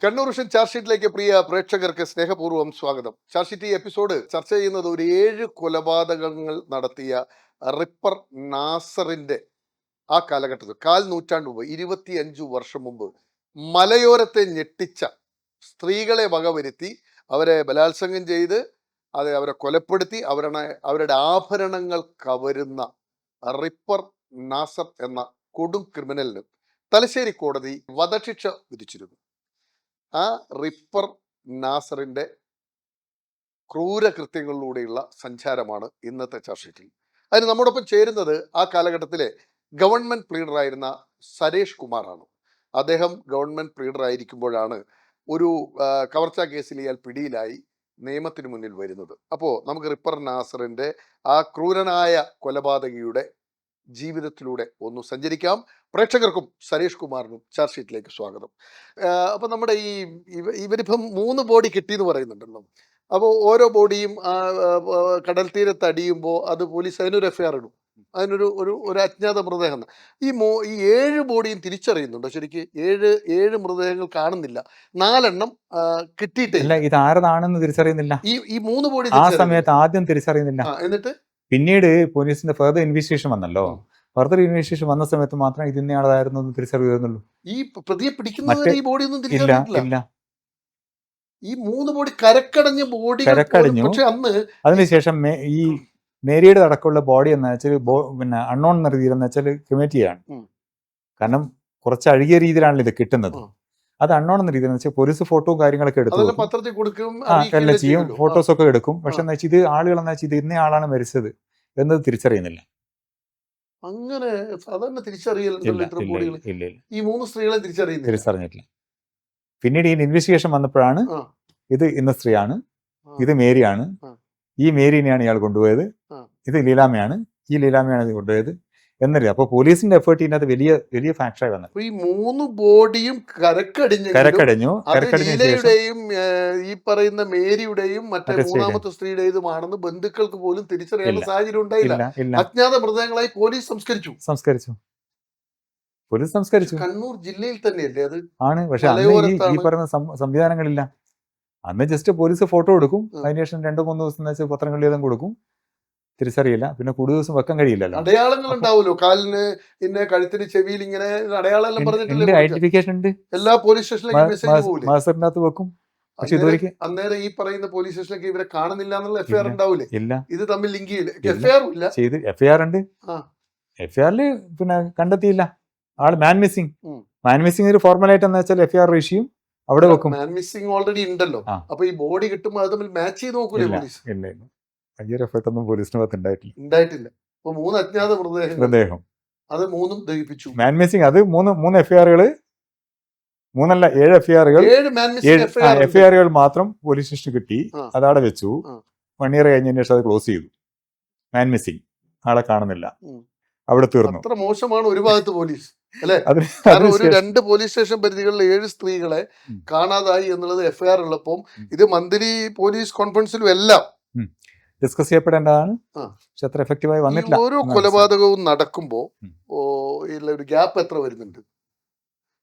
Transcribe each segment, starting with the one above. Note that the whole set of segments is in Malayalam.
കണ്ണൂർ വിഷൻ ചാർജ് ഷീറ്റിലേക്ക് പ്രിയ പ്രേക്ഷകർക്ക് സ്നേഹപൂർവ്വം സ്വാഗതം. ചാർജ് ഷീറ്റ് ഈ എപ്പിസോഡ് ചർച്ച ചെയ്യുന്നത് ഒരു 7 കൊലപാതകങ്ങൾ നടത്തിയ റിപ്പർ നാസറിന്റെ ആ കാലഘട്ടത്തിൽ നൂറ്റാണ്ട് മുമ്പ് 25 വർഷം മുമ്പ് മലയോരത്തെ ഞെട്ടിച്ച സ്ത്രീകളെ വകവരുത്തി അവരെ ബലാത്സംഗം ചെയ്ത് അവരെ കൊലപ്പെടുത്തി അവരുടെ ആഭരണങ്ങൾ കവരുന്ന റിപ്പർ നാസർ എന്ന കൊടും ക്രിമിനലിന് തലശ്ശേരി കോടതി വധശിക്ഷ വിധിച്ചിരുന്നു. ആ റിപ്പർ നാസറിന്റെ ക്രൂരകൃത്യങ്ങളിലൂടെയുള്ള സഞ്ചാരമാണ് ഇന്നത്തെ ചർച്ച ഷീറ്റിൽ. അതിന് നമ്മോടൊപ്പം ചേരുന്നത് ആ കാലഘട്ടത്തിലെ ഗവൺമെന്റ് പ്ലീഡറായിരുന്ന സരേഷ് കുമാറാണ്. അദ്ദേഹം ഗവൺമെന്റ് പ്ലീഡർ ആയിരിക്കുമ്പോഴാണ് ഒരു കവർച്ചാ കേസിൽ ഇയാൾ പിടിയിലായി നിയമത്തിന് മുന്നിൽ വരുന്നത്. അപ്പോൾ നമുക്ക് റിപ്പർ നാസറിന്റെ ആ ക്രൂരനായ കൊലപാതകിയുടെ ജീവിതത്തിലൂടെ ഒന്ന് സഞ്ചരിക്കാം. പ്രേക്ഷകർക്കും സരേഷ് കുമാറിനും ചാർജ് ഷീറ്റിലേക്ക് സ്വാഗതം. അപ്പൊ നമ്മുടെ ഇവരിപ്പം 3 ബോഡി കിട്ടിയെന്ന് പറയുന്നുണ്ടല്ലോ. അപ്പോൾ ഓരോ ബോഡിയും കടൽ തീരത്ത് അടിയുമ്പോൾ അത് പോലീസ് അതിനൊരു എഫ്ഐആർ ഇടും. അതിനൊരു ഒരു ഒരു അജ്ഞാത മൃതദേഹം. ഈ 7 ബോഡിയും തിരിച്ചറിയുന്നുണ്ടോ? ശരിക്കും 7 മൃതദേഹങ്ങൾ കാണുന്നില്ല. 4 എണ്ണം കിട്ടിയിട്ടില്ല. ഇത് ആരതാണെന്ന് തിരിച്ചറിയുന്നില്ല. ഈ 3 ബോഡി ആ സമയത്ത് ആദ്യം തിരിച്ചറിയുന്നില്ല. എന്നിട്ട് പിന്നീട് പോലീസിന്റെ ഫർദർ ഇൻവെസ്റ്റിഗേഷൻ വന്നല്ലോ. ഫർദർ ഇൻവെസ്റ്റിഗേഷൻ വന്ന സമയത്ത് മാത്രമേ ഇതിന്നയാളായിരുന്നു എന്ന് തിരിച്ചറിയുന്നുള്ളൂ. ഈ പ്രതിയെ പിടിക്കുന്നത് ഈ ബോഡി ഒന്നും ഇല്ല. തിരിച്ചറിയില്ല. ഈ 3 ബോഡി കരക്കടഞ്ഞ ബോഡി കരക്കടഞ്ഞു. പക്ഷെ അന്ന് അതിനുശേഷം ഈ മേരിയുടെ അടക്കമുള്ള ബോഡി എന്ന് വെച്ചാൽ പിന്നെ അൺനോൺ എന്ന രീതിയിൽ എന്ന് വെച്ചാൽ ക്രിമേറ്റ് ചെയ്യാണ്. കാരണം കുറച്ച് അഴുകിയ രീതിയിലാണല്ലോ ഇത് കിട്ടുന്നത്. അത് അൺനോൺ എന്ന രീതിയിൽ വെച്ചാൽ പോലീസ് ഫോട്ടോ കാര്യങ്ങളൊക്കെ എടുക്കും, പത്രത്തിൽ കൊടുക്കും, എല്ലാം ചെയ്യും, ഫോട്ടോസ് ഒക്കെ എടുക്കും. പക്ഷെ എന്താ വെച്ചാൽ ഇത് ആളുകൾ എന്താ വെച്ചാൽ ഇത് ഇന്ന ആളാണ് മരിച്ചത് എന്നത് തിരിച്ചറിയുന്നില്ല. അങ്ങനെ സാധാരണ തിരിച്ചറിയില്ല. ഈ 3 സ്ത്രീകളെ തിരിച്ചറിഞ്ഞിട്ടില്ല. പിന്നീട് ഈ ഇൻവെസ്റ്റിഗേഷൻ വന്നപ്പോഴാണ് ഇത് ഇന്ന സ്ത്രീയാണ്, ഇത് മേരിയാണ്, ഈ മേരിനെയാണ് ഇയാൾ കൊണ്ടുപോയത്, ഇത് ലീലാമയാണ്, ഈ ലീലാമയാണ് ഇത് കൊണ്ടുപോയത് എന്നറിയാം. അപ്പൊ പോലീസിന്റെ എഫേർട്ട് ഇതിനകത്ത് വലിയ വലിയ ഫാക്ടറായി വന്നു. ഈ 3 ബോഡിയും കരക്കടിഞ്ഞു. ഈ പറയുന്ന മേരിയുടെയും മറ്റേ 3ാമത്തെ സ്ത്രീയുടേതുമാണെന്ന് ബന്ധുക്കൾക്ക് പോലും തിരിച്ചറിയാനുള്ള സാഹചര്യം ഉണ്ടായില്ല. അജ്ഞാത മൃതദേഹങ്ങളായി പോലീസ് സംസ്കരിച്ചു. കണ്ണൂർ ജില്ലയിൽ തന്നെയല്ലേ അത് ആണ്. പക്ഷെ ഈ പറയുന്ന സംവിധാനങ്ങളില്ല. അന്ന് ജസ്റ്റ് പോലീസ് ഫോട്ടോ എടുക്കും, അതിനുശേഷം 2-3 ദിവസം വെച്ച് പത്രങ്ങളിലും കൊടുക്കും, തിരിച്ചറിയില്ല. പിന്നെ കൂടുതൽ ദിവസം വെക്കാൻ കഴിയില്ലല്ലോ. അടയാളങ്ങൾ ഉണ്ടാവുമല്ലോ, കാലിന് പിന്നെ കഴുത്തിന് ചെവിയിൽ ഇങ്ങനെ അടയാളം പറഞ്ഞിട്ടില്ല. ഐഡന്റിഫിക്കേഷൻ ഉണ്ട്. എല്ലാ പോലീസ് സ്റ്റേഷനിലേക്കും മാസ്റ്ററിനകത്ത് വെക്കും. പക്ഷെ ഇതുവരെ അന്നേരം ഈ പറയുന്ന പോലീസ് സ്റ്റേഷനിലേക്ക് ഇവരെ കാണുന്നില്ല എന്നുള്ള എഫ്ഐആർ ഉണ്ടാവൂലേ? ഇല്ല. ഇത് തമ്മിൽ ലിങ്ക് ചെയ്യില്ല. എഫ്ഐആർ ഇല്ല. ചെയ്ത് എഫ്ഐആർ ഉണ്ട്. എഫ്ഐആറിൽ പിന്നെ കണ്ടെത്തിയില്ല. ആള് മാൻ മിസ്സിംഗ് ഒരു ഫോർമലായിട്ട് എന്ന് വെച്ചാൽ എഫ്ഐആർ ഇഷ്യൂ അവിടെ വെക്കും. മാൻ മിസ്സിംഗ് ഓൾറെഡി ഉണ്ടല്ലോ. അപ്പൊ ഈ ബോഡി കിട്ടുമ്പോൾ അത് തമ്മിൽ മാച്ച് ചെയ്ത് നോക്കൂലേ പോലീസ്? വലിയ എഫേർട്ട് ഒന്നും പോലീസിന് ഭാഗത്ത് ഉണ്ടായിട്ടില്ല. അപ്പൊ 3 അജ്ഞാത മൃതദേഹം അത് 3ഉം ദഹിപ്പിച്ചു. മാൻ മിസ്സിംഗ് അത് 3 എഫ്ഐആറുകൾ, 3 അല്ല 7 എഫ്ഐആറുകൾ മാത്രം പോലീസ് സ്റ്റേഷന് കിട്ടി. അതവിടെ വെച്ചു. 1 ഇയർ കഴിഞ്ഞതിന് ശേഷം അത് ക്ലോസ് ചെയ്തു. മാൻ മിസ്സിംഗ്, ആളെ കാണുന്നില്ല, അവിടെ തീർന്നു. അത്ര മോശമാണ് ഒരു ഭാഗത്ത് പോലീസ് അല്ലെ? ഒരു 2 പോലീസ് സ്റ്റേഷൻ പരിധികളിൽ 7 സ്ത്രീകളെ കാണാതായി എന്നുള്ളത് എഫ്ഐആർ ഉള്ളപ്പോൾ ഇത് മന്ത്രി പോലീസ് കോൺഫറൻസിലും എല്ലാം ഡിസ്കസ് ചെയ്യപ്പെടേണ്ടതാണ്. പക്ഷെ അത്ര എഫക്റ്റീവായി വന്നിട്ടില്ല. ഓരോ കൊലപാതകവും നടക്കുമ്പോ ഒരു ഗ്യാപ്പ് എത്ര വരുന്നുണ്ട്?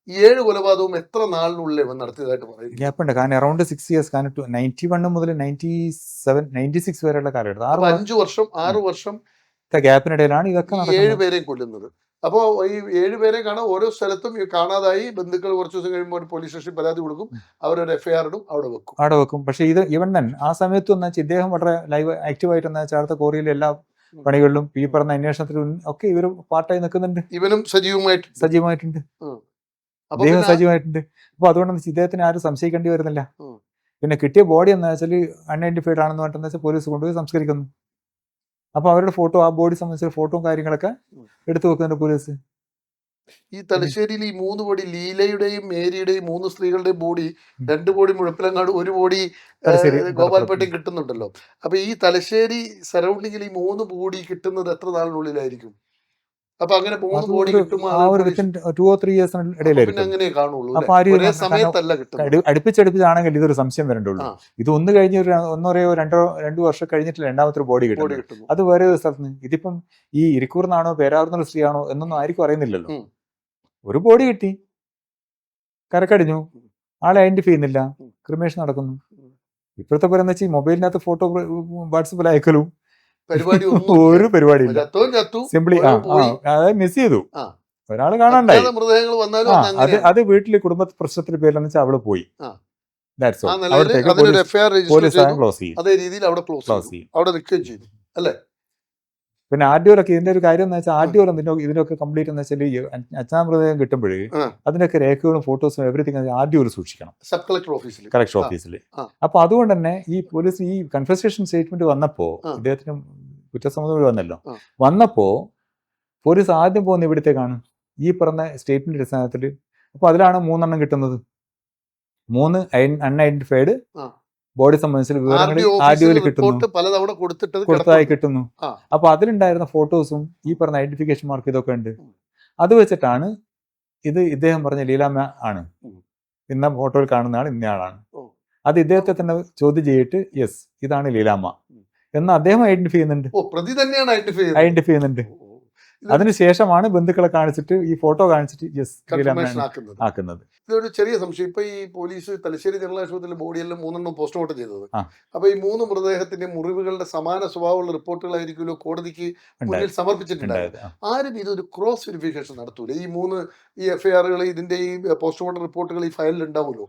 ഈ 7 കൊലപാതകവും എത്ര നാളിനുള്ളിൽ നടത്തിയതായിട്ട് പറയും? ഗ്യാപ്പ് ഉണ്ട്. കാരണം അറൌണ്ട് 6 ഇയേഴ്സ്. കാരണം 91 മുതൽ 97, 96 വരെയുള്ള കാലഘട്ടം 6 വർഷം ഗ്യാപ്പിനിടയിലാണ് ഇതൊക്കെ 7 പേരെയും കൊല്ലുന്നത്. അപ്പോൾ ഈ 7 പേരെ കാണാൻ ഓരോ സ്ഥലത്തും കാണാതായി ബന്ധുക്കൾ കുറച്ച് ദിവസം കഴിയുമ്പോൾ പോലീസ് സ്റ്റേഷനിൽ പരാതി കൊടുക്കും, അവരൊരു എഫ്ഐആർ ഇടും, അവിടെ വെക്കും. പക്ഷെ ഇത് ഇവൻ ആ സമയത്ത് എന്ന് വെച്ചാൽ ഇദ്ദേഹം വളരെ ലൈവ് ആക്റ്റീവായിട്ട് അടുത്ത കോറിയിലെ എല്ലാ പണികളിലും ഈ പറഞ്ഞ അന്വേഷണത്തിലും ഒക്കെ ഇവർ പാർട്ടായി നിൽക്കുന്നുണ്ട്. ഇവനും സജീവമായിട്ടുണ്ട്. അദ്ദേഹം സജീവമായിട്ടുണ്ട്. അപ്പൊ അതുകൊണ്ട് ഇദ്ദേഹത്തിന് ആരും സംശയിക്കേണ്ടി വരുന്നില്ല. പിന്നെ കിട്ടിയ ബോഡി എന്ന് വെച്ചാൽ അൺഐഡന്റിഫൈഡ് ആണെന്ന് പറഞ്ഞെന്ന് വെച്ചാൽ പോലീസ് കൊണ്ടുപോയി സംസ്കരിക്കുന്നു. അപ്പൊ അവരുടെ ഫോട്ടോ, ആ ബോഡി സംബന്ധിച്ച ഫോട്ടോയും കാര്യങ്ങളൊക്കെ എടുത്തു വെക്കുന്നുണ്ട് പോലീസ്. ഈ തലശ്ശേരിയിൽ ഈ 3 ബോഡി, ലീലയുടെയും മേരിയുടെയും 3 സ്ത്രീകളുടെയും ബോഡി, 2 ബോഡി മുഴപ്പിലങ്ങാട്, 1 ബോഡി ഗോപാൽപേട്ടയും കിട്ടുന്നുണ്ടല്ലോ. അപ്പൊ ഈ തലശ്ശേരി സറൗണ്ടിങ്ങിൽ ഈ 3 ബോഡി കിട്ടുന്നത് എത്ര നാളിനുള്ളിലായിരിക്കും? അപ്പൊ അങ്ങനെ 3 ബോഡി കിട്ടുമ്പോൾ അങ്ങനെ കാണുള്ളൂ. അടുപ്പിച്ചടുപ്പിച്ചാണെങ്കിൽ ഇതൊരു സംശയം വരണ്ടുള്ളൂ. ഇത് ഒന്ന് കഴിഞ്ഞ് 1-2 വർഷം കഴിഞ്ഞിട്ട് രണ്ടാമത്തെ ബോഡി കിട്ടും. അത് വേറെ സ്ഥലത്ത് നിന്ന്. ഇതിപ്പം ഈ ഇരിക്കൂർന്നാണോ പേരാർന്നുള്ള സ്ത്രീയാണോ എന്നൊന്നും ആർക്കും അറിയുന്നില്ലല്ലോ. ഒരു ബോഡി കിട്ടി, കരക്കടിഞ്ഞു, ആളെ ഐഡന്റിഫൈ ചെയ്യുന്നില്ല, ഉം. ക്രിമേഷൻ നടക്കുന്നു. ഉം. ഇപ്പോഴത്തെ പോലെ എന്ന് വെച്ചാൽ മൊബൈലിനകത്ത് ഫോട്ടോ വാട്സപ്പിൽ അയക്കലും പരിപാടി ഒരു പരിപാടിയില്ല. ചത്തു സിംപ്ലി പോയി. അതായത് മിസ് ചെയ്തു, ആ. ഒരാൾ കാണാണ്ടായി. മൃതദേഹങ്ങൾ വന്നാലും അത് അങ്ങനെയാണ്. അത് വീട്ടില് കുടുംബ പ്രശ്നത്തിന്റെ പേരിലെന്ന് വെച്ചാൽ അവള് പോയി. ആ. That's all. ആ നിലയിൽ അവിടത്തേക്ക് അതിനൊരു FIR രജിസ്റ്റർ പോലീസ് ചെയ്തു. ക്ലോസ് ചെയ്യും. അതേ രീതിയിൽ അവിടെ ക്ലോസ് ചെയ്യും, അവിടെ നിൽക്കുകയും ചെയ്തു അല്ലേ. പിന്നെ ആർഡിഒലൊക്കെ ഇതിന്റെ ഒരു കാര്യം എന്ന് വെച്ചാൽ ആർഡിഒ ഇതിനൊക്കെ കംപ്ലീറ്റ് എന്ന് വെച്ചാൽ ഈ അച്ഛാമൃതദേഹം കിട്ടുമ്പോഴേ ആ. അതിനൊക്കെ രേഖകളും ഫോട്ടോസും എവറിത്തിങ് ആർഡിഒയിൽ സൂക്ഷിക്കണം, സബ് കളക്ടർ ഓഫീസിൽ. കളക്ടർ ഓഫീസിൽ. ആ. അപ്പൊ അതുകൊണ്ട് തന്നെ ഈ പോലീസ് ഈ കൺഫെസേഷൻ സ്റ്റേറ്റ്മെന്റ് വന്നപ്പോ ആ. ഇദ്ദേഹത്തിന് കുറ്റസമ്മതം വന്നല്ലോ, ആ. വന്നപ്പോ പോലീസ് ആദ്യം പോകുന്ന ഇവിടത്തേക്കാണ് ഈ പറഞ്ഞ സ്റ്റേറ്റ്മെന്റ് അടിസ്ഥാനത്തിൽ. അപ്പൊ അതിലാണ് 3 എണ്ണം കിട്ടുന്നത്. 3 അൺഐഡന്റിഫൈഡ് ആ. ബോഡി സംബന്ധിച്ച വിവരങ്ങൾ ആർഡിഒയിൽ കിട്ടുന്നു, പലതവണ കൊടുത്തതായി കിട്ടുന്നു. ആ. അപ്പൊ അതിലുണ്ടായിരുന്ന ഫോട്ടോസും ഈ പറഞ്ഞ ഐഡന്റിഫിക്കേഷൻ മാർക്ക് ഇതൊക്കെ ഉണ്ട്. അത് വെച്ചിട്ടാണ് ഇദ്ദേഹം പറഞ്ഞ ലീലാമ്മ ആണ്, ഇന്ന ഫോട്ടോയിൽ കാണുന്ന ആൾ ഇന്നയാളാണ്. അത് ഇദ്ദേഹത്തെ തന്നെ ചോദ്യം ചെയ്തിട്ട് യെസ് ഇതാണ് ലീലാമ്മ എന്ന് അദ്ദേഹം ഐഡന്റിഫൈ ചെയ്യുന്നുണ്ട്. പ്രതി തന്നെയാണ് ഐഡന്റിഫൈ ചെയ്യുന്നുണ്ട്. അതിനുശേഷമാണ് ബന്ധുക്കളെ കാണിച്ചിട്ട് ഈ ഫോട്ടോ കാണിച്ചിട്ട് യെസ് ആക്കുന്നത്. ഇതൊരു ചെറിയ സംശയം. ഇപ്പൊ ഈ പോലീസ് തലശ്ശേരി ജനറൽ ആശുപത്രിയിലെ ബോഡിയെല്ലാം 3 പോസ്റ്റ്മോർട്ടം ചെയ്തത്. അപ്പൊ ഈ 3 മൃതദേഹത്തിന്റെ മുറിവുകളുടെ സമാന സ്വഭാവമുള്ള റിപ്പോർട്ടുകളായിരിക്കുമല്ലോ കോടതിക്ക് മുന്നിൽ സമർപ്പിച്ചിട്ടുണ്ടായത്. ആരും ഇതൊരു ക്രോസ് വെരിഫിക്കേഷൻ നടത്തൂല. ഈ 3 FIRകൾ ഇതിന്റെ ഈ പോസ്റ്റ്മോർട്ടം റിപ്പോർട്ടുകൾ ഈ ഫയലിൽ ഉണ്ടാവുമല്ലോ.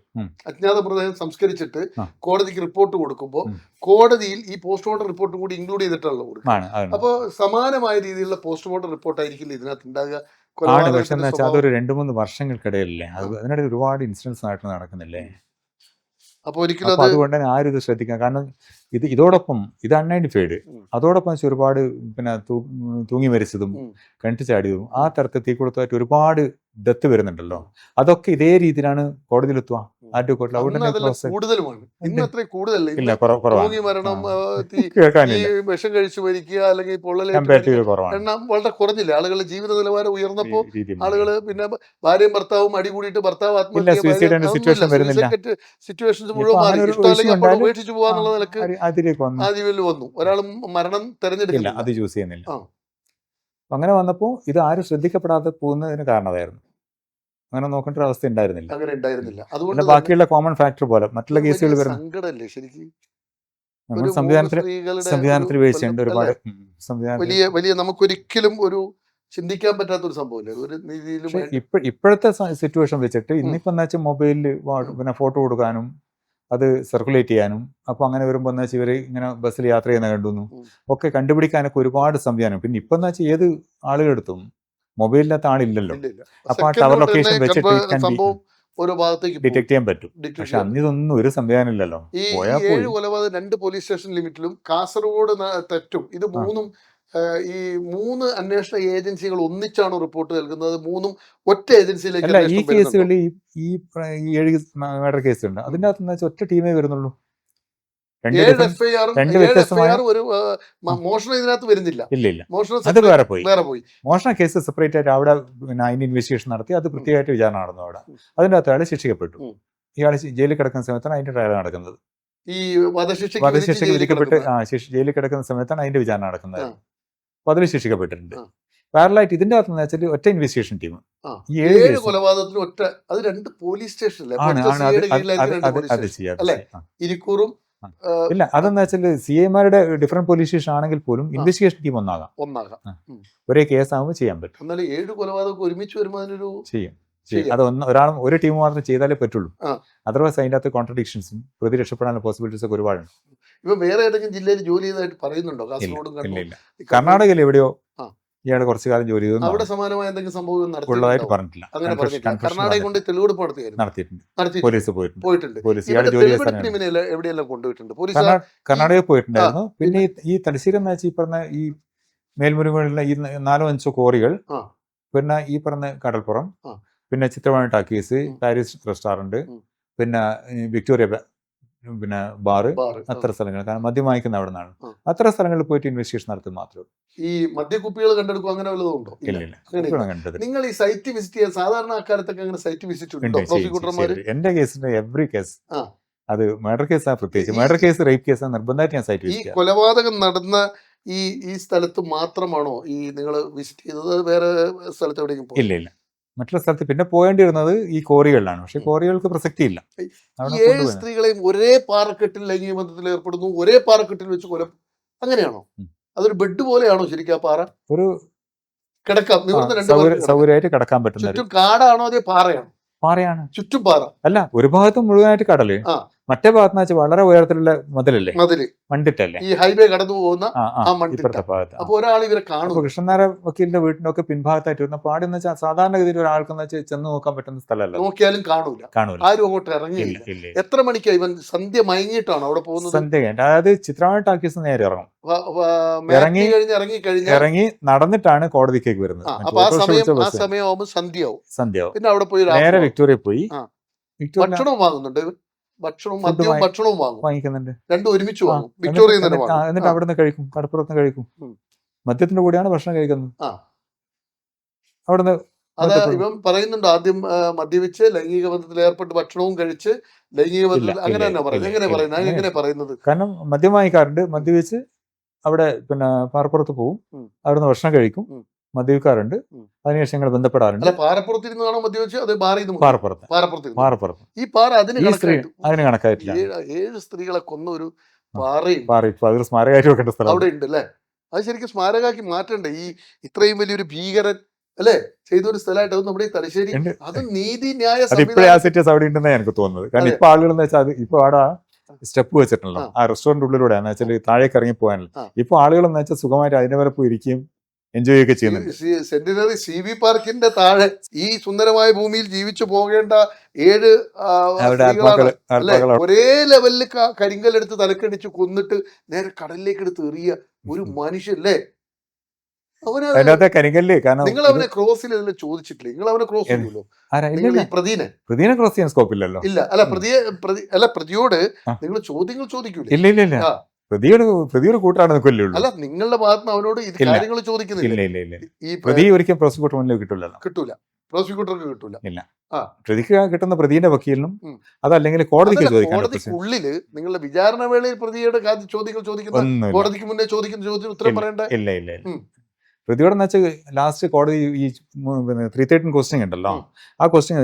അജ്ഞാത മൃതദേഹം സംസ്കരിച്ചിട്ട് കോടതിക്ക് റിപ്പോർട്ട് കൊടുക്കുമ്പോൾ കോടതിയിൽ ഈ പോസ്റ്റ്മോർട്ടം റിപ്പോർട്ടും കൂടി ഇൻക്ലൂഡ് ചെയ്തിട്ടുള്ള കൊടുക്കും. അപ്പൊ സമാനമായ രീതിയിലുള്ള പോസ്റ്റ്മോർട്ടം റിപ്പോർട്ടായിരിക്കില്ല ഇതിനകത്ത് ഉണ്ടാകുക. ആണ്. പക്ഷെ എന്താ വെച്ചാൽ അതൊരു 2-3 വർഷങ്ങൾക്കിടയിലല്ലേ, അതിനിടെ ഒരുപാട് ഇൻസിഡൻസ് ആയിട്ട് നടക്കുന്നില്ലേ. അപ്പൊ ഒരിക്കലും അതുകൊണ്ട് തന്നെ ആരും ഇത് ശ്രദ്ധിക്കാം. കാരണം ഇതോടൊപ്പം ഇത് അൺഐഡന്റിഫൈഡ്, അതോടൊപ്പം ഒരുപാട് പിന്നെ തൂങ്ങി മരിച്ചതും കിണറ്റ് ചാടിയതും ആ തരത്തിൽ തീ കൊടുത്തായിട്ട് ഒരുപാട് ഡെത്ത് വരുന്നുണ്ടല്ലോ. അതൊക്കെ ഇതേ രീതിയിലാണ് കോടതിയിലെത്തുക, ആർഡിഒ കോർട്ടിൽ. വിഷം കഴിച്ചു മരിക്കുക അല്ലെങ്കിൽ എണ്ണം വളരെ കുറഞ്ഞില്ല. ആളുകളുടെ ജീവിത നിലവാരം ഉയർന്നപ്പോ ആളുകള് പിന്നെ ഭാര്യയും ഭർത്താവും അടികൂടിയിട്ട് ഭർത്താവ് ആത്മഹത്യ സിറ്റുവേഷൻസ് മുഴുവൻ മാറി. ഉപേക്ഷിച്ചു പോകാന്നുള്ള നിലക്ക് ആദ്യവിൽ വന്നു. ഒരാളും മരണം തെരഞ്ഞെടുക്കില്ല, അത് ചൂസ് ചെയ്യുന്നില്ല. അങ്ങനെ വന്നപ്പോ ഇത് ആരും ശ്രദ്ധിക്കപ്പെടാതെ പോകുന്നതിന് കാരണമായിരുന്നു. അങ്ങനെ നോക്കേണ്ട ഒരു അവസ്ഥ ഉണ്ടായിരുന്നില്ല. അതുകൊണ്ട് ബാക്കിയുള്ള കോമൺ ഫാക്ടർ പോലെ മറ്റുള്ള കേസുകൾ വരുന്നത് സംവിധാനത്തിൽ വീഴ്ചയുണ്ട് ഒരുപാട്. വലിയ നമുക്കൊരിക്കലും ഒരു ചിന്തിക്കാൻ പറ്റാത്ത ഒരു സംഭവമില്ല ഒരു രീതിയിലും. ഇപ്പോഴത്തെ സിറ്റുവേഷൻ വെച്ചിട്ട് ഇന്നിപ്പോ എന്താ വെച്ചാൽ മൊബൈലിൽ പിന്നെ ഫോട്ടോ കൊടുക്കാനും അത് സർക്കുലേറ്റ് ചെയ്യാനും, അപ്പോൾ അങ്ങനെ വരുമ്പോൾ എന്താ വെച്ചാൽ ഇവർ ഇങ്ങനെ ബസ്സിൽ യാത്ര ചെയ്യുന്ന കണ്ടുന്നു ഒക്കെ കണ്ടുപിടിക്കാനൊക്കെ ഒരുപാട് സംവിധാനം. പിന്നെ ഇപ്പം എന്താ വെച്ചാൽ ഏത് ആളുകളെടുത്തും മൊബൈലിനകത്ത് ആളില്ലല്ലോ. അപ്പൊ ആ ടവർ ലൊക്കേഷൻ വെച്ചിട്ട് ഡിറ്റക്ട് ചെയ്യാൻ പറ്റും. പക്ഷെ അന്ന് ഇതൊന്നും ഒരു സംവിധാനം ഇല്ലല്ലോ. ഈ 7 കൊലപാതകം 2 പോലീസ് സ്റ്റേഷൻ ലിമിറ്റിലും കാസർഗോഡ് തെറ്റും ഇത് 3 ഈ 3 അന്വേഷണ ഏജൻസികൾ ഒന്നിച്ചാണ് റിപ്പോർട്ട് നൽകുന്നത്. 3 ഒറ്റ ഏജൻസിയിലേക്ക്. ഈ കേസുകളിൽ ഈ 7 മർഡർ കേസുണ്ട്, അതിൻ്റെ അകത്ത് എന്താ വെച്ചാൽ ഒറ്റ ടീമേ വരുന്നുള്ളൂ. 7 FIR ഒരു മോഷണം ഇതിനകത്ത് വരുന്നില്ല. ഇല്ല, അത് വേറെ പോയി. മോഷണ കേസ് സെപ്പറേറ്റ് ആയിട്ട് അവിടെ അതിന്റെ ഇൻവെസ്റ്റിഗേഷൻ നടത്തി അത് പ്രത്യേകമായിട്ട് വിചാരണ നടന്നു. അവിടെ അതിൻ്റെ അകത്ത് അയാൾ ശിക്ഷിക്കപ്പെട്ടു. ഇയാൾ ജയിലിൽ കിടക്കുന്ന സമയത്താണ് അതിന്റെ ട്രയൽ നടക്കുന്നത്. ഈ വധശിക്ഷയ്ക്ക് വിധിക്കപ്പെട്ട് ജയിലിൽ കിടക്കുന്ന സമയത്താണ് അതിന്റെ വിചാരണ നടക്കുന്നത്. അപ്പൊ അതിൽ ശിക്ഷിക്കപ്പെട്ടിട്ടുണ്ട്. പാരലായിട്ട് ഇതിന്റെ അകത്ത് വെച്ചാൽ ഒറ്റ ഇൻവെസ്റ്റിഗേഷൻ ടീം ഈ 7 കൊലപാതകത്തിന് ഒറ്റ അത് 2 പോലീസ് സ്റ്റേഷനിലെ ഇരിക്കൂറും ഇല്ല. അതെന്താ വെച്ചാൽ CIമാരുടെ ഡിഫറെന്റ് പോലീസ് സ്റ്റേഷൻ ആണെങ്കിൽ പോലും ഇൻവെസ്റ്റിഗേഷൻ ടീം ഒന്നാകാം. ഒരേ കേസ് ആകുമ്പോൾ ചെയ്യാൻ പറ്റും. 7 കൊലപാതകം ഒരുമിച്ച് വരുമ്പോൾ അതിനൊരു ചെയ്യും. അത് ഒരു ടീം മാത്രം ചെയ്താലേ പറ്റുള്ളൂ. അതർവൈസ് അതിൻ്റെ അകത്ത് കോൺട്രഡിക്ഷൻസും പ്രതി രക്ഷപ്പെടാനുള്ള പോസിബിലിറ്റീസ് ഒക്കെ ഒരുപാടുണ്ട്. ഇപ്പൊ വേറെ ഏതെങ്കിലും ജില്ലയിൽ ജോലി ചെയ്തതായിട്ട് പറയുന്നുണ്ടോ? ഇല്ല. കർണാടകയിൽ എവിടെയോ ഇയാൾ കുറച്ചു കാലം ജോലി ചെയ്തു. അവിടെ സമാനമായ എന്തെങ്കിലും സംഭവം ഉള്ളതായിട്ട് പറഞ്ഞിട്ടില്ല. കർണാടക കൊണ്ട് തെളിവെടുപ്പ് നടത്തിയിട്ടുണ്ട്. പോലീസ് പോയിട്ടുണ്ട്. എവിടെയെല്ലാം കൊണ്ടുപോയിട്ടുണ്ട്. കർണാടകയിൽ പോയിട്ടുണ്ടായിരുന്നു. പിന്നെ ഈ തലശ്ശേരി എന്ന് വെച്ചാൽ ഈ പറഞ്ഞ ഈ മേൽമുരുകളിലെ ഈ 4-5 കോറികൾ, പിന്നെ ഈ പറഞ്ഞ കടൽപ്പുറം, പിന്നെ ചിത്രവാണി ടാക്കീസ്, പാരീസ് റെസ്റ്റോറന്റ്, പിന്നെ വിക്ടോറിയ പിന്നെ ബാറ്, അത്ര സ്ഥലങ്ങൾ. കാരണം മദ്യം വാങ്ങിക്കുന്ന അവിടെ നിന്നാണ്. അത്ര സ്ഥലങ്ങളിൽ പോയിട്ട് ഇൻവെസ്റ്റിഗേഷൻ നടത്തും മാത്രമേ. ഈ മദ്യക്കുപ്പികൾ കണ്ടെടുക്കും അങ്ങനെ വല്ലതുണ്ടോ? ഇല്ല. നിങ്ങൾ ഈ സൈറ്റ് വിസിറ്റ് ചെയ്യാൻ സാധാരണ അക്കാലത്തൊക്കെ അങ്ങനെ സൈറ്റ് വിസിറ്റ് ഉണ്ടോ പ്രോസിക്യൂട്ടർമാർ? എന്റെ കേസിന്റെ എവറി കേസ് അത് മർഡർ കേസാണ്. പ്രത്യേകിച്ച് മർഡർ കേസ്, റേപ്പ് കേസാണ് നിർബന്ധമായിട്ട് ഞാൻ സൈറ്റ് വിസിറ്റ്. ഈ കൊലപാതകം നടന്ന ഈ സ്ഥലത്ത് മാത്രമാണോ ഈ നിങ്ങൾ വിസിറ്റ് ചെയ്തത്? വേറെ സ്ഥലത്ത് എവിടെയെങ്കിലും? ഇല്ല. മറ്റുള്ള സ്ഥലത്ത് പിന്നെ പോകേണ്ടി വരുന്നത് ഈ കോറികളിലാണ്. പക്ഷെ കോറികൾക്ക് പ്രസക്തിയില്ല. ഈ 7 സ്ത്രീകളെയും ഒരേ പാറക്കെട്ടിൽ ലൈംഗിക ബന്ധത്തിൽ ഏർപ്പെടുന്നു, ഒരേ പാറക്കെട്ടിൽ വെച്ച് കൊലം, അങ്ങനെയാണോ? അതൊരു ബെഡ് പോലെയാണോ ശരിക്കും ആ പാറ? ഒരു കിടക്കാം, നിവർന്ന് 2 പേർക്ക് കിടക്കാം. സൗകര്യമായിട്ട് കിടക്കാൻ പറ്റുന്ന ചുറ്റും കാടാണോ അതേ പാറയാണോ? പാറയാണ്. ചുറ്റും പാറ അല്ല, ഒരു ഭാഗത്ത് മുഴുവനായിട്ട് കടല്, ആ. മറ്റേ ഭാഗത്ത് വെച്ചാൽ വളരെ ഉയരത്തിലുള്ള മതിലല്ലേ, മതില്, മണ്ടിട്ടല്ലേ, ഈ ഹൈവേ കടന്നു പോകുന്ന ആ മണ്ടിട്ട. ഇപ്പുറത്തെ ഭാഗത്ത്. അപ്പൊ ഒരാൾ ഇവരെ കാണും. അപ്പൊ കൃഷ്ണനാര വക്കീലിന്റെ വീടിന്റെ ഒക്കെ പിൻഭാഗത്തായിട്ട് വരുന്ന പാടെന്ന് വെച്ചാൽ സാധാരണഗതിയിൽ ഒരാൾക്കെന്ന് വെച്ചാൽ ചെന്ന് നോക്കാൻ പറ്റുന്ന സ്ഥലമല്ല. നോക്കിയാലും കാണൂല, കാണൂല, ആരും അങ്ങോട്ട് ഇറങ്ങിയില്ല. എത്ര മണിക്കാ ഇവൻ? സന്ധ്യ മയങ്ങിയിട്ടാണ് അവിടെ പോകുന്നത്. സന്ധ്യ കഴിഞ്ഞ, അതായത് ചിത്രമായിട്ട് ടാക്കീസ് നേരെ ഇറങ്ങും, ഇറങ്ങി നടന്നിട്ടാണ് കോടതിക്കേക്ക് വരുന്നത്. അപ്പൊ ആ സമയമാകുമ്പോൾ സന്ധ്യയാവും. പിന്നെ അവിടെ പോയി നേരെ വിക്ടോറിയ പോയി ഭക്ഷണവും വാങ്ങുന്നുണ്ട്, ഭക്ഷണവും വാങ്ങിക്കുന്നുണ്ട്, രണ്ടും ഒരുമിച്ച് വാങ്ങും. വിക്ടോറിയ എന്നിട്ട് അവിടെ നിന്ന് കഴിക്കും, കടപ്പുറത്ത് കഴിക്കും. മദ്യത്തിന്റെ കൂടെയാണ് ഭക്ഷണം കഴിക്കുന്നത്. അവിടുന്ന് ഇവൻ പറയുന്നുണ്ട് ആദ്യം മദ്യപിച്ച് ലൈംഗിക ബന്ധത്തിൽ ഏർപ്പെട്ട് ഭക്ഷണവും കഴിച്ച് ലൈംഗിക ബന്ധത്തിൽ, അങ്ങനെ തന്നെ പറയുന്നത്. എങ്ങനെ പറയുന്നത്? കാരണം മദ്യം വാങ്ങിക്കാറുണ്ട്, മദ്യപിച്ച് അവിടെ പിന്നെ പാറപ്പുറത്ത് പോകും, അവിടുന്ന് ഭക്ഷണം കഴിക്കും, മദ്യപിക്കാറുണ്ട്, അതിനുശേഷം ഞങ്ങൾ ബന്ധപ്പെടാറുണ്ട്. പാറപ്പുറത്തിരുന്നാണോ മദ്യപിച്ച്? അത് പാറപ്പുറത്ത്. ഈ പാറ അതിന് കണക്കായിട്ടില്ല. 7 സ്ത്രീകളെ കൊന്ന ഒരു പാറയും അതൊരു സ്മാരകമായിട്ട് വെക്കേണ്ട സ്ഥലം അവിടെ ഉണ്ട് അല്ലേ? അത് ശരിക്കും സ്മാരകമാക്കി മാറ്റണ്ടേ? ഈ ഇത്രയും വലിയൊരു ഭീകരൻ അല്ലേ ചെയ്തൊരു സ്ഥലമായിട്ട് അത് നമ്മുടെ ഈ തലശ്ശേരി, അത് നീതി ന്യായ അവിടെ ഉണ്ടെന്നാണ് എനിക്ക് തോന്നുന്നത്. കാരണം ഇപ്പൊ ആളുകൾ എന്ന് വെച്ചാൽ ഇപ്പൊ അവിടെ സ്റ്റെപ്പ് വെച്ചിട്ടുണ്ടല്ലോ, ആ റെസ്റ്റോറന്റ് ഉള്ളിലൂടെ എന്ന് വെച്ചാൽ താഴേക്ക് ഇറങ്ങി പോകാനല്ലോ. ഇപ്പൊ ആളുകൾ എന്ന് വെച്ചാൽ സുഖമായിട്ട് അതിനെ വരെ പോയി ഇരിക്കുകയും എൻജോയ് ഒക്കെ ചെയ്യുന്നുണ്ട്. സെന്റിനറി CB പാർക്കിന്റെ താഴെ ഈ സുന്ദരമായ ഭൂമിയിൽ ജീവിച്ചു പോകേണ്ട 7 ഒരേ ലെവലിൽ കരിങ്കല്ലെടുത്ത് തലക്കടിച്ച് കൊന്നിട്ട് നേരെ കടലിലേക്ക് എടുത്ത് എറിയ ഒരു മനുഷ്യല്ലേ അതിനകത്തെ കരിങ്കല്ല്. കാരണം നിങ്ങൾ അവനെ ക്രോസിൽ ചോദിച്ചിട്ടില്ല, നിങ്ങൾ അവനെ ക്രോസ് ചെയ്യുമല്ലോ, പ്രതിനെ ക്രോസ് ചെയ്യാൻ സ്കോപ്പ് ഇല്ലല്ലോ. ഇല്ല, അല്ല പ്രതിയോട് നിങ്ങൾ ചോദ്യങ്ങൾ ചോദിക്കൂല. ഇല്ല, പ്രതിയുടെ കൂട്ടാണ് കൊല്ലുള്ളൂ. അല്ല, നിങ്ങളുടെ ഭാഗത്ത് അവനോട് ഇത് കാര്യങ്ങൾ ചോദിക്കുന്നില്ല. ഈ പ്രതി ഒരിക്കലും പ്രോസിക്യൂട്ടർ മുന്നിൽ കിട്ടൂല, പ്രോസിക്യൂട്ടർക്ക് കിട്ടൂല. ഇല്ല, പ്രതിക്ക് കിട്ടുന്ന പ്രതിയുടെ വക്കീലിനും അതല്ലെങ്കിൽ കോടതിക്ക് ചോദിക്കാം. കോടതിക്കുള്ളില് നിങ്ങളുടെ വിചാരണ വേളയിൽ പ്രതിയുടെ ചോദ്യങ്ങൾ ചോദിക്കുന്ന, കോടതിക്ക് മുന്നേ ചോദിക്കുന്ന ചോദ്യത്തിന് ഉത്തരം പറയണ്ട. ഇല്ല. പ്രതിയോടെ വെച്ചാൽ ലാസ്റ്റ് കോടതി ഈ 313 ക്വസ്റ്റ്യൻ ഉണ്ടല്ലോ, ആ ക്വസ്റ്റ്യൻ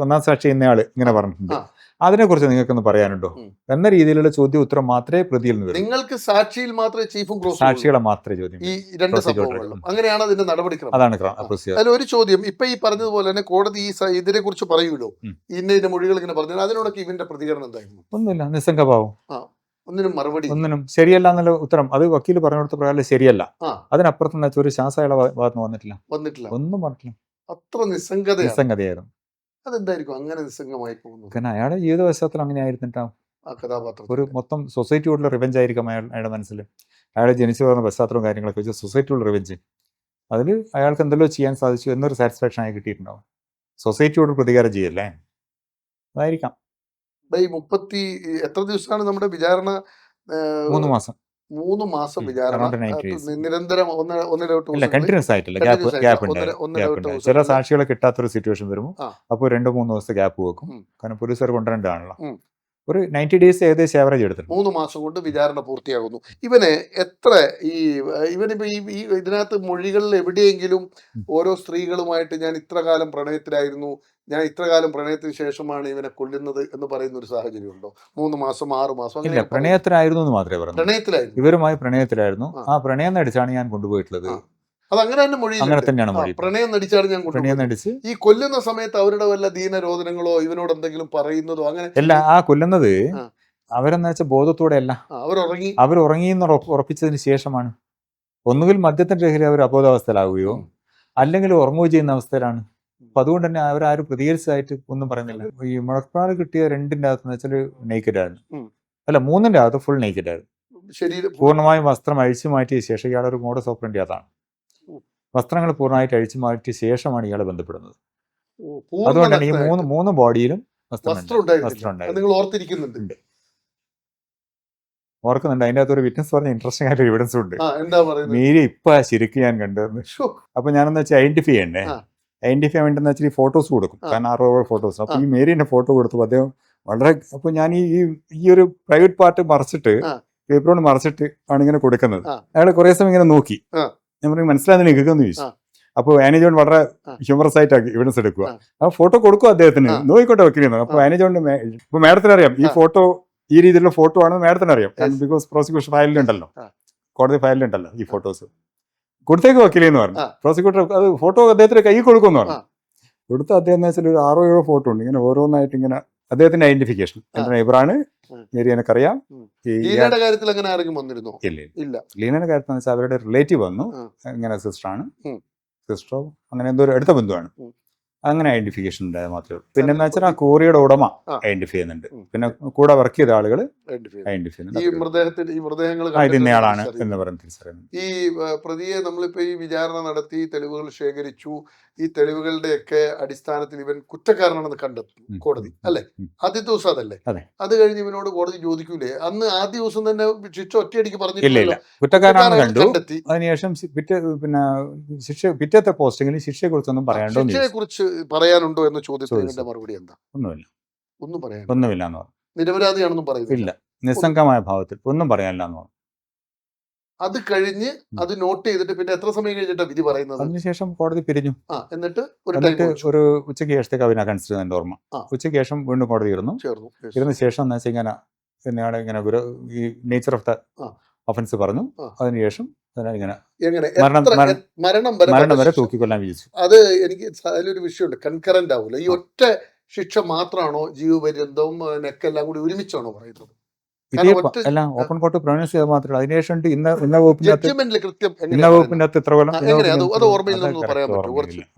ഒന്നാം സാക്ഷി എന്നയാള് ഇങ്ങനെ പറഞ്ഞിട്ടുണ്ട്, അതിനെക്കുറിച്ച് നിങ്ങൾക്കൊന്ന് പറയാനുണ്ടോ എന്ന രീതിയിലുള്ള ചോദ്യം ഉത്തരം മാത്രമേ പ്രതിയിൽ നിന്ന് വരൂ. നിങ്ങൾക്ക് സാക്ഷിയിൽ മാത്രമേ ചീഫും സാക്ഷികളെ മാത്രമേ ചോദ്യം, ഈ 2 സംഭവങ്ങളിലും അങ്ങനെയാണ് അതിന്റെ നടപടിക്രമം. അതാണ് അതിൽ ഒരു ചോദ്യം ഇപ്പൊ ഈ പറഞ്ഞതുപോലെ തന്നെ കോടതി ഈ ഇതിനെ കുറിച്ച് പറയൂലോ, ഇന്ന മൊഴികൾ ഇങ്ങനെ പറഞ്ഞു, അതിനോടൊക്കെ ഇവന്റെ പ്രതികരണം എന്തായിരുന്നു? ഒന്നുമില്ല, നിസ്സംഗഭാവം, ഒന്നിനും ശരിയല്ല എന്നുള്ള ഉത്തരം. അത് വക്കീൽ പറഞ്ഞു കൊടുത്ത പ്രകാരം ശരിയല്ല. അതിനപ്പുറത്ത് ഒരു ശ്വാസയുടെ ഭാഗത്ത് വന്നിട്ടില്ല, ഒന്നും പറഞ്ഞിട്ടില്ല. അത്ര നിസ്സംഗതയായിരുന്നു. അതെന്തായിരിക്കും അങ്ങനെ നിസ്സംഗമായി പോകുന്നത്? കാരണം അയാളുടെ ജീവിത പശ്ചാത്തലം അങ്ങനെ ആയിരുന്നിട്ടാവും. ഒരു മൊത്തം സൊസൈറ്റിയോടുള്ള റിവെഞ്ച് ആയിരിക്കും അയാളുടെ മനസ്സിൽ. അയാളെ ജനിച്ചു പോകുന്ന പശ്ചാത്തലവും കാര്യങ്ങളൊക്കെ വെച്ച് സൊസൈറ്റിയോടുള്ള റിവെഞ്ച്, അതിൽ അയാൾക്ക് എന്തെല്ലോ ചെയ്യാൻ സാധിച്ചു എന്നൊരു സാറ്റിസ്ഫാക്ഷൻ ആയി കിട്ടിയിട്ടുണ്ടാവും. സൊസൈറ്റിയോട് പ്രതികാരം ചെയ്യല്ലേ, അതായിരിക്കാം. എത്ര ദിവസമാണ് നമ്മുടെ വിചാരണ? 3 മാസം. 3 മാസം വിചാരണ നിരന്തരം കണ്ടിന്യൂസ് ആയിട്ടില്ല, ഗ്യാപ്പ്. ചില സാക്ഷികളെ കിട്ടാത്തൊരു സിറ്റുവേഷൻ വരുമ്പോൾ അപ്പോൾ 2-3 ദിവസത്തെ ഗ്യാപ്പ് വെക്കും. കാരണം പോലീസുകാർ കൊണ്ടുവരേണ്ടതാണല്ലോ. ഒരു 90 days ഏകദേശം ആവറേജ് എടുത്തിട്ടുണ്ട്. 3 മാസം കൊണ്ട് വിചാരണ പൂർത്തിയാകുന്നു. ഇവന് എത്ര ഇവനിപ്പോ ഈ ഇതിനകത്ത് മൊഴികളിൽ എവിടെയെങ്കിലും ഓരോ സ്ത്രീകളുമായിട്ട് ഞാൻ ഇത്ര കാലം പ്രണയത്തിലായിരുന്നു, ഞാൻ ഇത്ര കാലം പ്രണയത്തിന് ശേഷമാണ് ഇവനെ കൊല്ലുന്നത് എന്ന് പറയുന്ന ഒരു സാഹചര്യം ഉണ്ടോ? 3 മാസം 6 മാസം ഇല്ല, പ്രണയത്തിലായിരുന്നു എന്ന് മാത്രമേ പറഞ്ഞു. പ്രണയത്തിലായിരുന്നു, ഇവരുമായി പ്രണയത്തിലായിരുന്നു. ആ പ്രണയം നടിച്ചാണ് ഞാൻ കൊണ്ടുപോയിട്ടുള്ളത്. അത് അങ്ങനെ തന്നെ മൊഴി, അങ്ങനെ തന്നെയാണ് മൊഴി. പ്രണയം നടിച്ചാണ് ഞാൻ നടിച്ച്. ഈ കൊല്ലുന്ന സമയത്ത് അവരുടെ വല്ല ദീനരോധനങ്ങളോ ഇവനോട് എന്തെങ്കിലും പറയുന്നതോ അങ്ങനെ അല്ല. ആ കൊല്ലുന്നത് അവരെന്ന് വെച്ചാൽ ബോധത്തോടെ അല്ല, അവർ ഉറങ്ങിയെന്ന് ഉറപ്പിച്ചതിന് ശേഷമാണ്. ഒന്നുകിൽ മദ്യത്തിന്റെ ലഹരി അവർ അബോധാവസ്ഥയിലാവുകയോ അല്ലെങ്കിൽ ഉറങ്ങുകയോ ചെയ്യുന്ന അവസ്ഥയിലാണ്. അപ്പൊ അതുകൊണ്ട് തന്നെ അവരാരും പ്രതികരിച്ചതായിട്ട് ഒന്നും പറയുന്നില്ല. ഈ മുഴക്കാട് കിട്ടിയ 2ന്റെ അകത്ത് വെച്ചാൽ നെയ്ക്കഡ് ആയിരുന്നു, അല്ല 3ന്റെ അകത്ത് ഫുൾ നെയ്ക്കഡ് ആയിരുന്നു. പൂർണ്ണമായും വസ്ത്രം അഴിച്ചു മാറ്റിയ ശേഷം ഇയാളൊരു മോഡസ് ഓപ്പറൻഡി അതാണ്. വസ്ത്രങ്ങൾ പൂർണ്ണമായിട്ട് അഴിച്ചു മാറ്റിയ ശേഷമാണ് ഇയാളെ ബന്ധപ്പെടുന്നത്. അതുകൊണ്ട് തന്നെ ഈ മൂന്ന് ബോഡിയിലും വസ്ത്രം ഓർക്കുന്നുണ്ട്. അതിന്റെ അകത്ത് ഒരു വിറ്റ്നസ് പറഞ്ഞ ഇൻട്രസ്റ്റിംഗ് ആയിട്ട് എവിഡൻസ് ഉണ്ട്. മീരി ഇപ്പൊ ശരിക്കും ഞാൻ കണ്ടതെന്ന്. അപ്പൊ ഞാനെന്ന് വെച്ചാൽ ഐഡന്റിഫൈ ചെയ്യണ്ടേ, ഐഡന്റിഫൈ ചെയ്യാൻ വേണ്ടി വെച്ചാൽ ഈ ഫോട്ടോസ് കൊടുക്കും. കാരണം 6 ഫോട്ടോസ്. അപ്പൊ ഈ മേരീന്റെ ഫോട്ടോ കൊടുത്തു അദ്ദേഹം വളരെ. അപ്പൊ ഞാൻ ഈ ഒരു പ്രൈവറ്റ് പാർട്ട് മറച്ചിട്ട് പേപ്പറോട് മറച്ചിട്ട് ആണ് ഇങ്ങനെ കൊടുക്കുന്നത്. അയാൾ കുറെ സമയം ഇങ്ങനെ നോക്കി. ഞാൻ പറഞ്ഞു മനസ്സിലാകുന്നില്ല കേൾക്കാന്ന് ചോദിച്ചു. അപ്പോൾ ആനി ജോൺ വളരെ ആ. ഹ്യൂമറസ് ആയിട്ടാക്കി എവിഡൻസ് എടുക്കുക. ആ. ആ ഫോട്ടോ കൊടുക്കും അദ്ദേഹത്തിന്, ആ. നോക്കിക്കോട്ടെ വക്കീലെന്ന്. അപ്പോൾ ആനി ജോൺ ഇപ്പൊ മാഡത്തിന് അറിയാം ഈ ആ. ഫോട്ടോ ഈ രീതിയിലുള്ള ഫോട്ടോ ആണെന്ന് മാഡത്തിന് അറിയാം. കാരണം Yes. ബിക്കോസ് പ്രോസിക്യൂഷൻ ഫയലിലുണ്ടല്ലോ, ആ. കോടതി ഫയലിലുണ്ടല്ലോ ഈ ഫോട്ടോസ്. കൊടുത്തേക്ക് വക്കീലെന്ന് പറഞ്ഞു. ആ. പ്രോസിക്യൂട്ടർ അത് ഫോട്ടോ അദ്ദേഹത്തിന്റെ കൈ കൊടുക്കുമെന്ന് പറഞ്ഞു. ആ. കൊടുത്ത അദ്ദേഹം എന്ന് വെച്ചാൽ ഒരു 6-7 ഫോട്ടോ ഉണ്ട് ഇങ്ങനെ ഓരോന്നായിട്ട് ഇങ്ങനെ അദ്ദേഹത്തിന്റെ ഐഡന്റിഫിക്കേഷൻ. എന്റെ നെയ്ബറാണ്, മേരി എനിക്കറിയാം. ലീനയുടെ കാര്യത്തിൽ അങ്ങനെ ആരെങ്കിലും വന്നിരുന്നോ? ഇല്ല. ലീനയുടെ കാര്യത്തിൽ വെച്ചാൽ അവരുടെ റിലേറ്റീവ് വന്നു, ഇങ്ങനെ സിസ്റ്ററാണ്, സിസ്റ്ററോ അങ്ങനെ എന്തോ ഒരു അടുത്ത ബന്ധുവാണ്, അങ്ങനെ ഐഡന്റിഫിക്കേഷൻ ഉണ്ടായത് മാത്രമേ ഉള്ളൂ. പിന്നെ എന്താ വെച്ചാൽ ആ കോറിയുടെ ഉടമ ഐഡന്റിഫൈ ചെയ്യുന്നുണ്ട്, പിന്നെ കൂടെ വർക്ക് ചെയ്ത ആളുകൾ ഐഡന്റിഫൈ ചെയ്യുന്നുണ്ട്. ഇന്നയാളാണ് എന്ന് പറഞ്ഞ് തിരിച്ചറിയുന്നത്. ഈ പ്രതിയെ നമ്മളിപ്പോ ഈ വിചാരണ നടത്തി തെളിവുകൾ ശേഖരിച്ചു, ഈ തെളിവുകളുടെയൊക്കെ അടിസ്ഥാനത്തിൽ ഇവൻ കുറ്റക്കാരനാണെന്ന് കണ്ടെത്തും കോടതി, അല്ലെ? ആദ്യ ദിവസം അതല്ലേ? അത് കഴിഞ്ഞ് ഇവനോട് കോടതി ചോദിക്കൂലേ? അന്ന് ആദ്യ ദിവസം തന്നെ ശിക്ഷ ഒറ്റയടിക്ക് പറഞ്ഞിട്ടില്ല, കുറ്റക്കാരനാണെന്ന് കണ്ടു. അതിനുശേഷം പിറ്റത്തെ പോസ്റ്റിംഗിൽ ശിക്ഷയെ കുറിച്ചൊന്നും പറയാണ്ടോ, ശിക്ഷയെ കുറിച്ച് പറയാനുണ്ടോ എന്ന ചോദ്യത്തിന് മറുപടി എന്താ? ഒന്നും ഒന്നുമില്ല എന്ന് പറഞ്ഞു. നിരപരാധിയാണെന്നും പറയുന്നില്ല, നിസ്സംഗമായ ഭാവത്തിൽ ഒന്നും പറയാനില്ല എന്ന് പറഞ്ഞു. അത് കഴിഞ്ഞ് അത് നോട്ട് ചെയ്തിട്ട് പിന്നെ എത്ര സമയം കഴിഞ്ഞിട്ടാണ് വിധി പറയുന്നത്? അതിനുശേഷം കോടതി പിരിഞ്ഞു. എന്നിട്ട് ഒരു ഉച്ചയ്ക്ക് ശേഷത്തേക്ക് അവനെ കൺസിഡർ ചെയ്ത ഓർമ്മ. ഉച്ചയ്ക്ക് ശേഷം വീണ്ടും കോടതി ഇരുന്ന ശേഷം എന്താ വെച്ചാൽ ഇങ്ങനെ ഈ നേച്ചർ ഓഫ് ദ ഒഫൻസ് പറഞ്ഞു. അതിനുശേഷം മരണം വരെ തൂക്കിക്കൊല്ലാൻ വിധിച്ചു. അത് എനിക്ക് അതിലൊരു വിഷയമുണ്ട്, കൺകറന്റ് ആവൂല. ഈ ഒറ്റ ശിക്ഷ മാത്രമാണോ ജീവപര്യന്തവും നെക്കെല്ലാം കൂടി ഒരുമിച്ചാണോ പറയുന്നത്? എല്ലാം ഓപ്പൺ കോർട്ട് പ്രൊനൗൺസ് ചെയ്താൽ മാത്രമേ. അതിനുശേഷം ഇന്ന വകുപ്പിന്റെ അകത്ത് ഇത്ര കൊല്ലം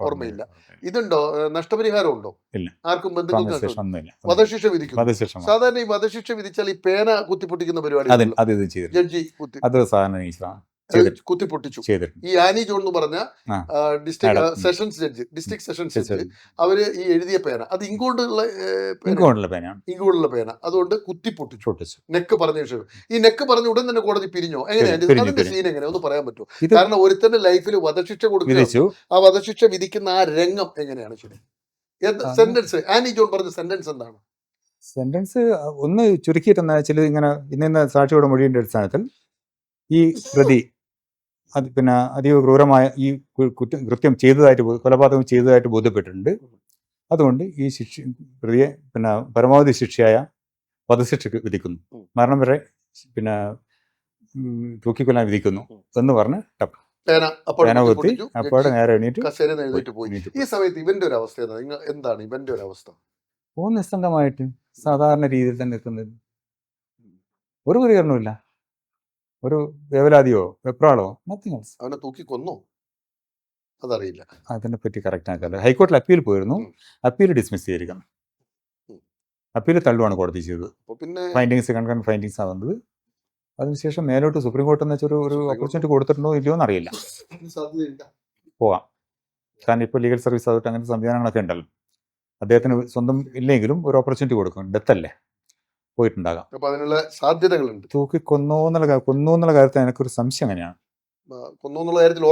ഓർമ്മയില്ല. ഇതുണ്ടോ? നഷ്ടപരിഹാരം ഉണ്ടോ? ഇല്ല. ആർക്കും ബന്ധുക്കൾക്ക് വധശിക്ഷ വിധിക്കും. സാധാരണ ഈ വധശിക്ഷ വിധിച്ചാൽ ഈ പേന കുത്തിപ്പൊട്ടിക്കുന്ന പരിപാടി ജഡ്ജി കുത്തിപ്പൊട്ടിച്ചു. ഈ ആനി ജോൺ എന്ന് പറഞ്ഞ ഡിസ്ട്രിക്ട് സെഷൻസ് ജഡ്ജ് അവര് ഈ എഴുതിയ പേന അത് ഇങ്കോണ്ടുള്ള പേന അതുകൊണ്ട് കുത്തിപ്പൊട്ടിച്ചു. നെക്ക് പറഞ്ഞ ശേഷം ഈ നെക്ക് പറഞ്ഞ ഉടൻ തന്നെ കോടതി പിരിഞ്ഞോ? എങ്ങനെയാണ് അതിന്റെ സീൻ? എങ്ങനെ ഒന്ന് പറയാൻ പറ്റുമോ? കാരണം ഒരുത്തന്റെ ലൈഫിൽ വധശിക്ഷ കൊടുക്കുന്നു, ആ വധശിക്ഷ വിധിക്കുന്ന ആ രംഗം എങ്ങനെയാണ് ശരി? സെന്റൻസ് ആനി ജോൺ പറഞ്ഞ സെന്റൻസ് എന്താണ്? സെന്റൻസ് ഒന്ന് ചുരുക്കിയിട്ടെന്ന് വെച്ചാൽ ഇങ്ങനെ ഇന്ന സാക്ഷിയുടെ മൊഴിയുടെ അടിസ്ഥാനത്തിൽ ഈ പ്രതി അത് പിന്നെ അതീവ ക്രൂരമായ ഈ കൃത്യം ചെയ്തതായിട്ട്, കൊലപാതകം ചെയ്തതായിട്ട് ബോധ്യപ്പെട്ടിട്ടുണ്ട്. അതുകൊണ്ട് ഈ പ്രതിയെ പിന്നെ പരമാവധി ശിക്ഷയായ വധശിക്ഷ വിധിക്കുന്നു, മരണം വരെ പിന്നെ തൂക്കിക്കൊല്ലാൻ വിധിക്കുന്നു എന്ന് പറഞ്ഞ് അപ്പോഴെ നേരെ എണീറ്റ് പോയി. ഈ സമയത്ത് ഇവന്റെ ഒരു അവസ്ഥ എന്താണ്? ഇവന്റെ ഒരു അവസ്ഥ നിസ്സംഗമായിട്ട് സാധാരണ രീതിയിൽ തന്നെ നിൽക്കുന്നത്, ഒരു പ്രതികരണമില്ല, ഒരു വേവലാതിയോ വെപ്രാളോ, നത്തിങ് എൽസ്. അവനെ തൂക്കി കൊന്നോ? അതറിയില്ല, അതിനെ പറ്റി കറക്റ്റ് ആക്കാതെ. ഹൈക്കോടതിയിൽ അപ്പീൽ പോയിരുന്നു, അപ്പീൽ ഡിസ്മിസ് ചെയ്തിരിക്കണം. അപ്പീൽ തള്ളുവാണ് കോടതി ചെയ്തത്. പിന്നെ കൺകറന്റ് ഫൈൻഡിങ്സ് ആവുന്നത്. അതിനുശേഷം മേലോട്ട് സുപ്രീം കോർട്ട് എന്ന് വെച്ചാൽ ഒരു ഓപ്പർച്യൂണിറ്റി കൊടുത്തിട്ടുണ്ടോ ഇല്ലയോ എന്ന് അറിയില്ല. പോവാം, കാരണം ഇപ്പോൾ ലീഗൽ സർവീസ് ആയിട്ട് അങ്ങനത്തെ സംവിധാനങ്ങളൊക്കെ ഉണ്ടല്ലോ. അദ്ദേഹത്തിന് സ്വന്തം ഇല്ലെങ്കിലും ഒരു ഓപ്പർച്യൂണിറ്റി കൊടുക്കും. ഡെത്ത് അല്ലേ, പോയിട്ടുണ്ടാകാം. അപ്പൊ അതിനുള്ള സാധ്യതകളുണ്ട്. തൂക്കി കൊന്നു എന്നുള്ള കാര്യത്തിൽ എനിക്കൊരു സംശയം അങ്ങനെയാണ്. കാര്യത്തിൽ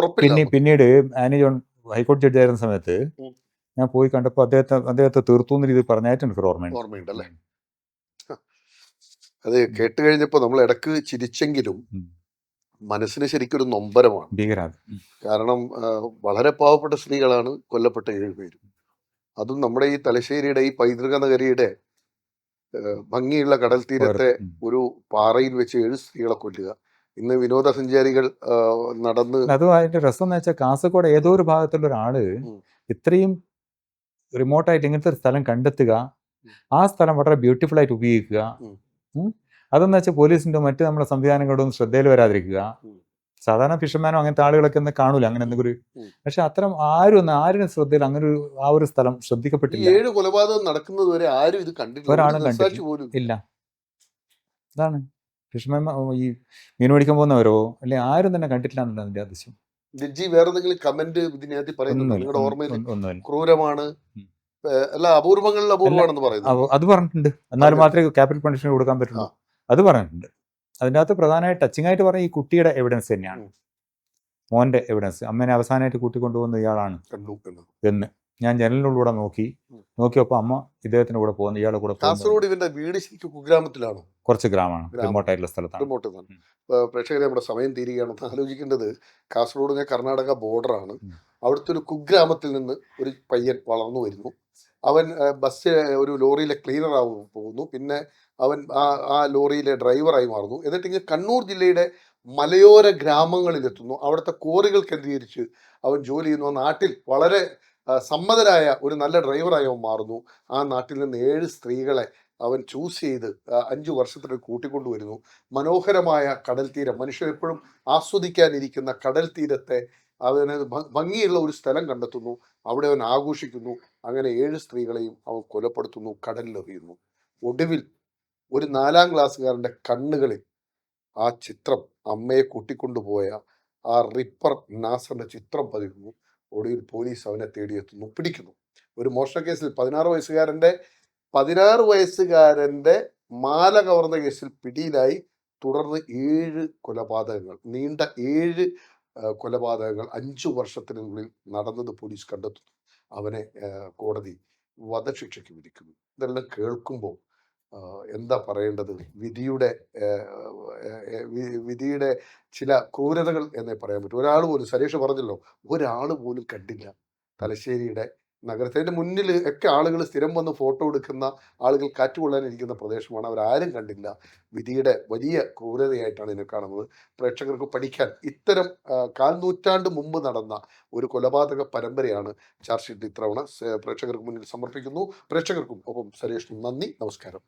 പിന്നീട് ആനി ജോൺ ഹൈക്കോടതി ജഡ്ജി ആയിരുന്ന സമയത്ത് ഞാൻ പോയി കണ്ടപ്പോൾ അദ്ദേഹത്തെ തീർത്തു എന്ന രീതിയിൽ പറഞ്ഞായിട്ട് എനിക്കൊരു ഓർമ്മയുണ്ടല്ലേ? അത് കേട്ട് കഴിഞ്ഞപ്പോ നമ്മൾ ഇടക്ക് ചിരിച്ചെങ്കിലും മനസ്സിന് ശരിക്കും ഒരു നൊമ്പരമാണ്, ഭീകരാണ്. കാരണം വളരെ പാവപ്പെട്ട സ്ത്രീകളാണ് കൊല്ലപ്പെട്ട 7 പേരും. അതും നമ്മുടെ ഈ തലശ്ശേരിയുടെ ഈ പൈതൃക നഗരിയുടെ ഭംഗിയുള്ള കടൽ തീരത്തെ ഒരു പാറയിൽ വെച്ച് 7 സ്ത്രീകളെ കൊല്ലുക. ഇന്ന് വിനോദസഞ്ചാരികൾ നടന്ന് അതും അതിന്റെ രസം എന്ന് വെച്ചാൽ കാസർഗോഡ് ഏതോ ഒരു ഭാഗത്തുള്ള ഒരാള് ഇത്രയും റിമോട്ടായിട്ട് ഇങ്ങനത്തെ ഒരു സ്ഥലം കണ്ടെത്തുക, ആ സ്ഥലം വളരെ ബ്യൂട്ടിഫുൾ ആയിട്ട് ഉപയോഗിക്കുക. അതെന്ന് വെച്ചാൽ പോലീസിന്റെ മറ്റു നമ്മുടെ സംവിധാനങ്ങളുടെ ഒന്നും ശ്രദ്ധയിൽ വരാതിരിക്കുക. സാധാരണ ഫിഷർമാനോ അങ്ങനത്തെ ആളുകളൊക്കെ ഒന്ന് കാണൂല അങ്ങനെ എന്തെങ്കിലും. പക്ഷെ അത്തരം ആരും ശ്രദ്ധയിൽ അങ്ങനെ ആ ഒരു സ്ഥലം ശ്രദ്ധിക്കപ്പെട്ടില്ല. 7 കൊലപാതകം നടക്കുന്നത് വരെ ആരും ഇത് കണ്ടിട്ടില്ല, ഒരാളും കണ്ടില്ല. അതാണ് ഫിഷർമാൻ ഈ മീൻ പിടിക്കാൻ പോകുന്നവരോ അല്ലെ ആരും തന്നെ കണ്ടിട്ടില്ല എന്നുള്ളത് അതിന്റെ അതിശയം. ജഡ്ജി വേറെ എന്തെങ്കിലും കമന്റ് ഇതിനകത്ത് പറയുന്നുണ്ടോ? നിങ്ങളുടെ ഓർമ്മയിൽ ക്രൂരമാണ്, അല്ല അപൂർവങ്ങളിൽ അപൂർവമാണെന്ന് പറയുന്നത് അത് പറഞ്ഞിട്ടുണ്ട്. എന്നാലും മാത്രമേ ക്യാപിറ്റൽ പണിഷ്മെന്റ് കൊടുക്കാൻ പറ്റുള്ളൂ, അത് പറഞ്ഞിട്ടുണ്ട്. അതിൻ്റെ അകത്ത് പ്രധാനമായി ടച്ചിങ് ആയിട്ട് പറഞ്ഞ ഈ കുട്ടിയുടെ എവിഡൻസ് തന്നെയാണ്, മോന്റെ എവിഡൻസ്. അമ്മേനെ അവസാനമായിട്ട് കൂട്ടിക്കൊണ്ടുപോകുന്ന ഇയാളാണ് എന്ന് ഞാൻ ജനലിനുള്ളിലൂടെ നോക്കിയപ്പോൾ അമ്മ ഇദ്ദേഹത്തിന്റെ കൂടെ പോകുന്നു, ഇയാളുടെ കൂടെ പോകുന്നു. കാസർഗോഡ് ഇവന്റെ വീട് ശരിക്കും കുഗ്രാമത്തിലാണോ? കുറച്ച് ഗ്രാമമാണ്, റിമോട്ടായിട്ടുള്ള സ്ഥലത്താണ്. റിമോട്ട് തന്നെ. പ്രേക്ഷകരെ, നമ്മുടെ സമയം തീരുകയാണെന്ന് ആലോചിക്കേണ്ടത്, കാസർഗോഡ് കർണാടക ബോർഡറാണ്. അവിടുത്തെ ഒരു കുഗ്രാമത്തിൽ നിന്ന് ഒരു പയ്യൻ വളർന്നു വരുന്നു. അവൻ ബസ് ഒരു ലോറിയിലെ ക്ലീനർ പോകുന്നു. പിന്നെ അവൻ ആ ലോറിയിലെ ഡ്രൈവറായി മാറുന്നു. എന്നിട്ട് ഇങ്ങനെ കണ്ണൂർ ജില്ലയുടെ മലയോര ഗ്രാമങ്ങളിലെത്തുന്നു. അവിടുത്തെ കോറികൾ കേന്ദ്രീകരിച്ച് അവൻ ജോലി ചെയ്യുന്നു. ആ നാട്ടിൽ വളരെ സമ്മതനായ ഒരു നല്ല ഡ്രൈവറായി അവൻ മാറുന്നു. ആ നാട്ടിൽ നിന്ന് 7 സ്ത്രീകളെ അവൻ ചൂസ് ചെയ്ത് 5 വർഷത്തിന് കൂട്ടിക്കൊണ്ടുവരുന്നു. മനോഹരമായ കടൽ തീരം, മനുഷ്യർ എപ്പോഴും ആസ്വദിക്കാനിരിക്കുന്ന കടൽ തീരത്തെ അവന് ഭംഗിയുള്ള ഒരു സ്ഥലം കണ്ടെത്തുന്നു. അവിടെ അവൻ ആഘോഷിക്കുന്നു. അങ്ങനെ 7 സ്ത്രീകളെയും അവൻ കൊലപ്പെടുത്തുന്നു, കടലിലെറിയുന്നു. ഒടുവിൽ ഒരു 4ാം ക്ലാസ്സുകാരൻ്റെ കണ്ണുകളിൽ ആ ചിത്രം, അമ്മയെ കൂട്ടിക്കൊണ്ടുപോയ ആ റിപ്പർ നാസറിന്റെ ചിത്രം പതിക്കുന്നു. ഒടുവിൽ പോലീസ് അവനെ തേടിയെത്തുന്നു, പിടിക്കുന്നു. ഒരു മോഷണ കേസിൽ 16 വയസ്സുകാരൻ്റെ മാല കവർന്ന കേസിൽ പിടിയിലായി. തുടർന്ന് 7 കൊലപാതകങ്ങൾ, നീണ്ട 7 കൊലപാതകങ്ങൾ 5 വർഷത്തിനുള്ളിൽ നടന്നത് പോലീസ് കണ്ടെത്തുന്നു. അവനെ കോടതി വധശിക്ഷയ്ക്ക് വിധിക്കുന്നു. ഇതെല്ലാം കേൾക്കുമ്പോൾ എന്താ പറയേണ്ടത്? വിധിയുടെ ചില ക്രൂരതകൾ എന്നേ പറയാൻ പറ്റും. ഒരാൾ പോലും, സരേഷ് പറഞ്ഞല്ലോ, ഒരാൾ പോലും കണ്ടില്ല. തലശ്ശേരിയുടെ നഗരത്തിൻ്റെ മുന്നിൽ ഒക്കെ ആളുകൾ സ്ഥിരം വന്ന് ഫോട്ടോ എടുക്കുന്ന ആളുകൾ കാറ്റുകൊള്ളാനിരിക്കുന്ന പ്രദേശമാണ്. അവരാരും കണ്ടില്ല. വിധിയുടെ വലിയ ക്രൂരതയായിട്ടാണ് ഇതിനെ കാണുന്നത്. പ്രേക്ഷകർക്ക് പഠിക്കാൻ ഇത്തരം 4 നൂറ്റാണ്ട് മുമ്പ് നടന്ന ഒരു കൊലപാതക പരമ്പരയാണ് ചാർജ് ഷീറ്റ് ഇത്തവണ പ്രേക്ഷകർക്ക് മുന്നിൽ സമർപ്പിക്കുന്നു. പ്രേക്ഷകർക്കും ഒപ്പം സരേഷിനും നന്ദി, നമസ്കാരം.